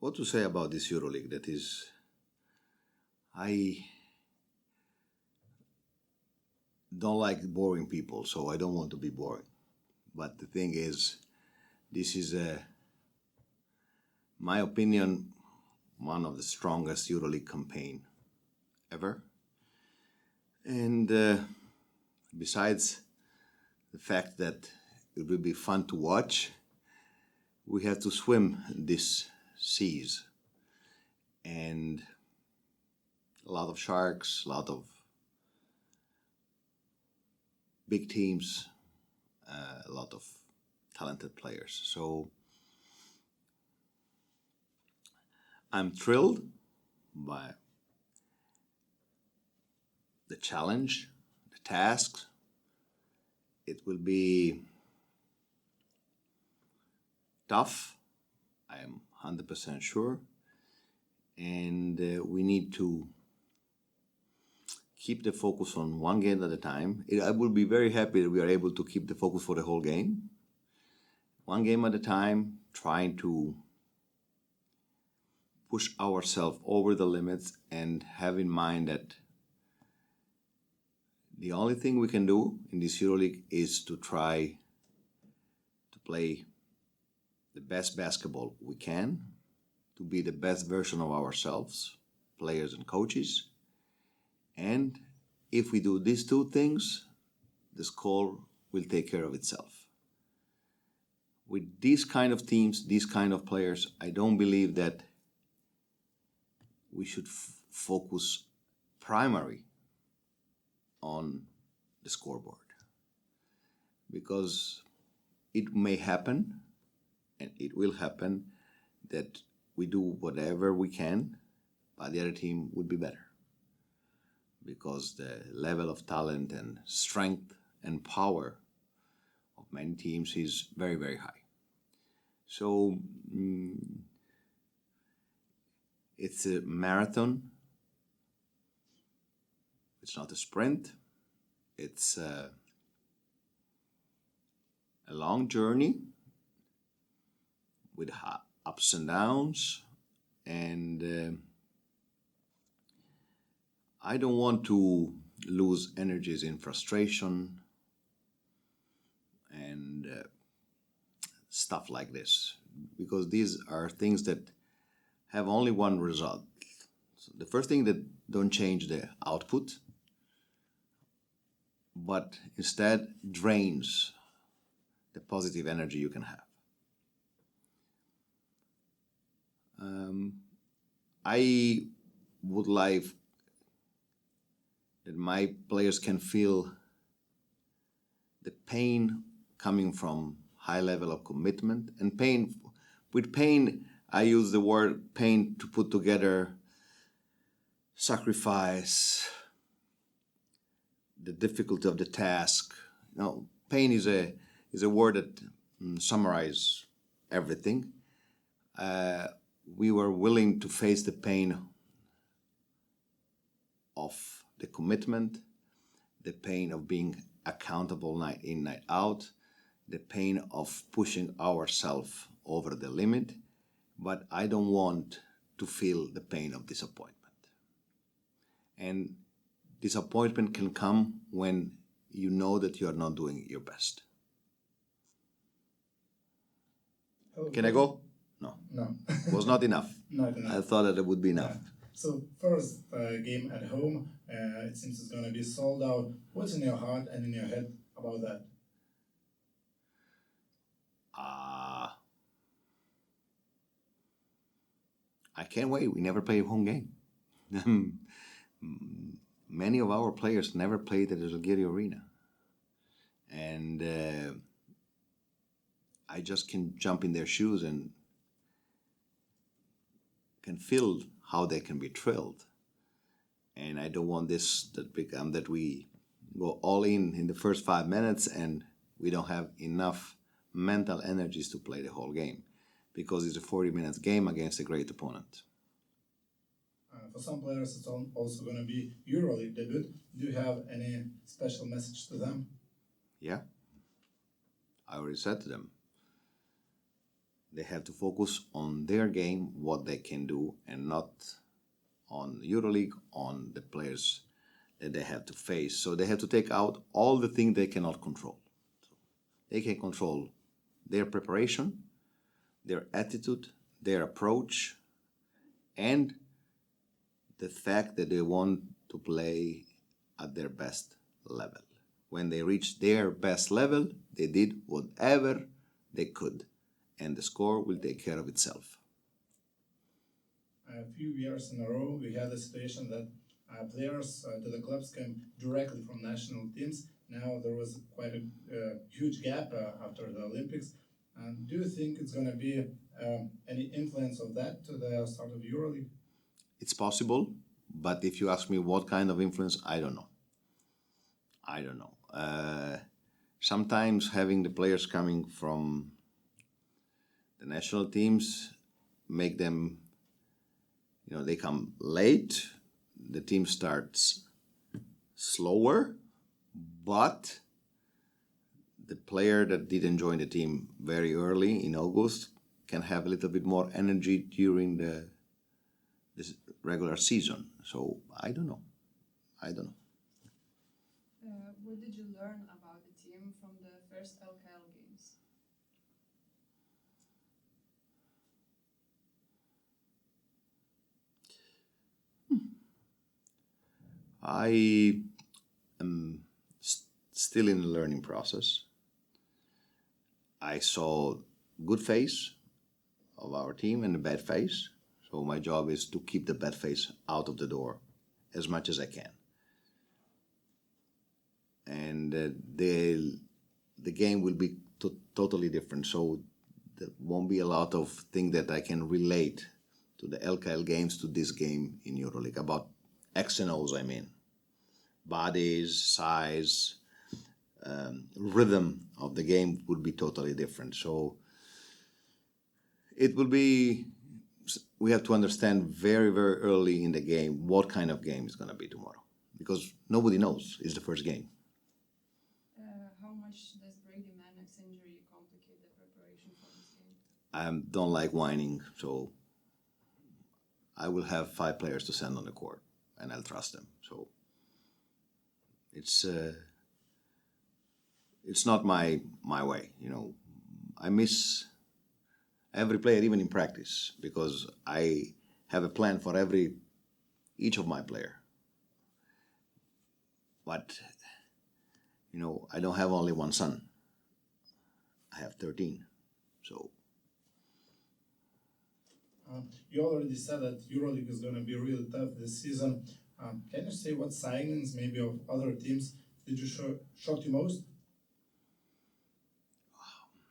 What to say about this EuroLeague? That is, I don't like boring people, so I don't want to be boring. But the thing is, this is, my opinion, one of the strongest EuroLeague campaign ever. And besides the fact that it will be fun to watch, we have to swim these seas. And a lot of sharks, a lot of big teams, a lot of talented players. So I'm thrilled by the challenge, the tasks. It will be tough, I am 100% sure. And we need to keep the focus on one game at a time. I will be very happy that we are able to keep the focus for the whole game. One game at a time, trying to push ourselves over the limits and have in mind that the only thing we can do in this EuroLeague is to try to play the best basketball we can, to be the best version of ourselves, players and coaches. And if we do these two things, the score will take care of itself. With these kind of teams, these kind of players, I don't believe that we should focus primary on the scoreboard. Because it may happen, and it will happen, that we do whatever we can, but the other team would be better. Because the level of talent and strength and power of many teams is very, very high. So it's a marathon. It's not a sprint. It's a long journey with ups and downs, and I don't want to lose energies in frustration and stuff like this, because these are things that have only one result. So the first thing, that don't change the output, but instead drains the positive energy you can have. I would like that my players can feel the pain coming from high level of commitment. And pain, with pain, I use the word pain to put together sacrifice, the difficulty of the task. Now, pain is a word that summarizes everything. We were willing to face the pain of the commitment, the pain of being accountable night in, night out, the pain of pushing ourselves over the limit, but I don't want to feel the pain of disappointment. And disappointment can come when you know that you are not doing your best. Can I go? No. No. Was not enough. Not enough. I thought that it would be enough. Yeah. So first game at home, it seems it's going to be sold out. What's in your heart and in your head about that? I can't wait. We never play a home game. Many of our players never played at the Zalgiris Arena. And I just can jump in their shoes and can feel how they can be thrilled. And I don't want this to become that we go all in the first 5 minutes and we don't have enough mental energies to play the whole game, because it's a 40 minutes game against a great opponent. For some players, it's also going to be EuroLeague debut. Do you have any special message to them? Yeah, I already said to them, They have to focus on their game, what they can do, and not on EuroLeague, on the players that they have to face. So they have to take out all the things they cannot control. So they can control their preparation, their attitude, their approach, and the fact that they want to play at their best level. When they reach their best level, they did whatever they could, and the score will take care of itself. A few years in a row, we had a situation that players to the clubs came directly from national teams. Now there was quite a huge gap after the Olympics. Do you think it's going to be any influence of that to the start of EuroLeague? It's possible, but if you ask me what kind of influence, I don't know. Sometimes having the players coming from the national teams make them, they come late, the team starts slower, but the player that didn't join the team very early in August can have a little bit more energy during this regular season. So I don't know. What did you learn about the team from the first LKL games? I am still in the learning process. I saw good phase of our team and the bad phase. So my job is to keep the bad phase out of the door as much as I can. And the game will be totally different. So there won't be a lot of things that I can relate to the LKL games to this game in EuroLeague. About X and O's, I mean. Bodies, size, rhythm of the game would be totally different. So it will be, we have to understand very, very early in the game what kind of game is going to be tomorrow. Because nobody knows. It's the first game. How much does Brady Manek's injury complicate the preparation for this game? I don't like whining, so I will have 5 players to send on the court, and I'll trust them. So it's not my way, I miss every player, even in practice, because I have a plan for each of my player. But I don't have only one son. I have 13. So You already said that EuroLeague is going to be really tough this season. Can you say what signings, maybe of other teams, did you shock you most?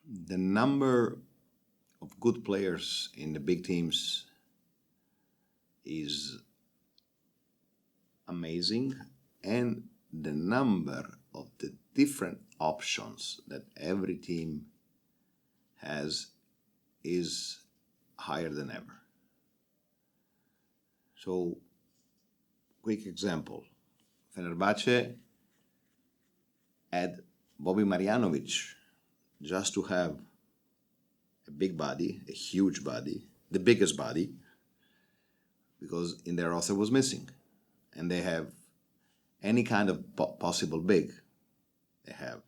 the number of good players in the big teams is amazing, and the number of the different options that every team has is higher than ever. So, quick example. Fenerbahce had Bobby Marjanovic just to have a big body, a huge body, the biggest body, because in their roster was missing. And they have any kind of possible big. They have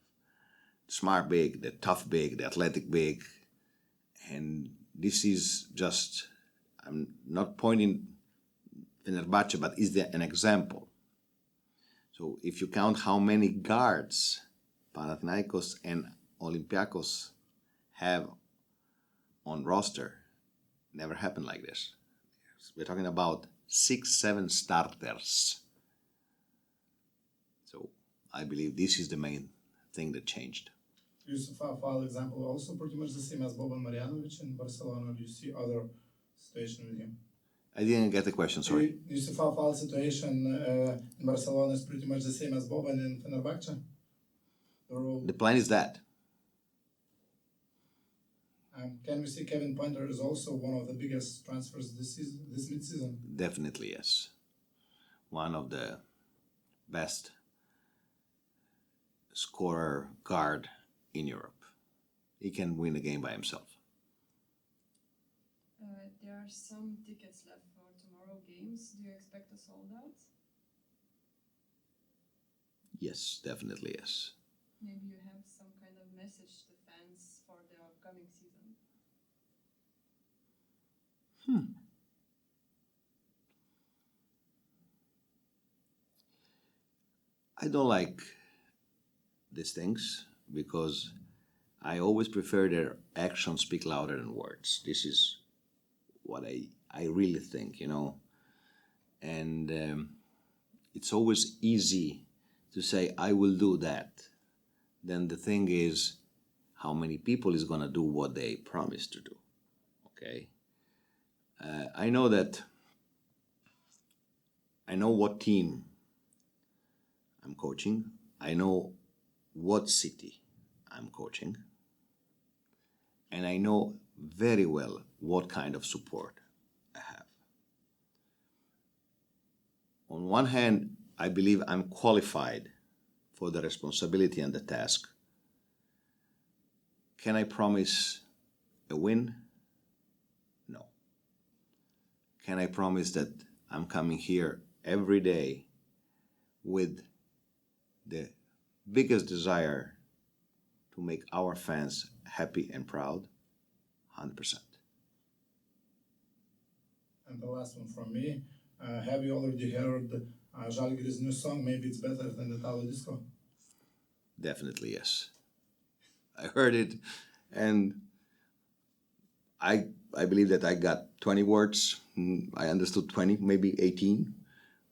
the smart big, the tough big, the athletic big. And this is just, I'm not pointing Fenerbahce, but is there an example? So if you count how many guards Panathinaikos and Olympiacos have on roster, never happened like this. We're talking about 6-7 starters. So I believe this is the main thing that changed. Yusuf Afal example also pretty much the same as Boban Marjanovic in Barcelona. Do you see other situation with him? I didn't get the question, sorry. Yusuf Afal situation in Barcelona is pretty much the same as Boban in Fenerbahce? The plan is that. Can we see Kevin Pointer is also one of the biggest transfers this mid-season? Definitely, yes. One of the best scorer guard in Europe. He can win a game by himself. there are some tickets left for tomorrow games. Do you expect a sold out? Yes, definitely yes. Maybe you have some kind of message to fans for the upcoming season. I don't like these things because I always prefer their actions speak louder than words. This is what I really think, you know. And it's always easy to say, I will do that. Then the thing is, how many people is going to do what they promised to do? Okay? I know that, I know what team I'm coaching. I know what city I'm coaching. And I know very well what kind of support I have. On one hand, I believe I'm qualified for the responsibility and the task. Can I promise a win? No. Can I promise that I'm coming here every day with the biggest desire to make our fans happy and proud? 100%. And the last one from me. Have you already heard Žalgiris' new song? Maybe it's better than the Italo Disco. Definitely yes. I heard it, and I believe that I got 20 words. I understood 20, maybe 18,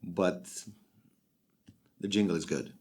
but the jingle is good.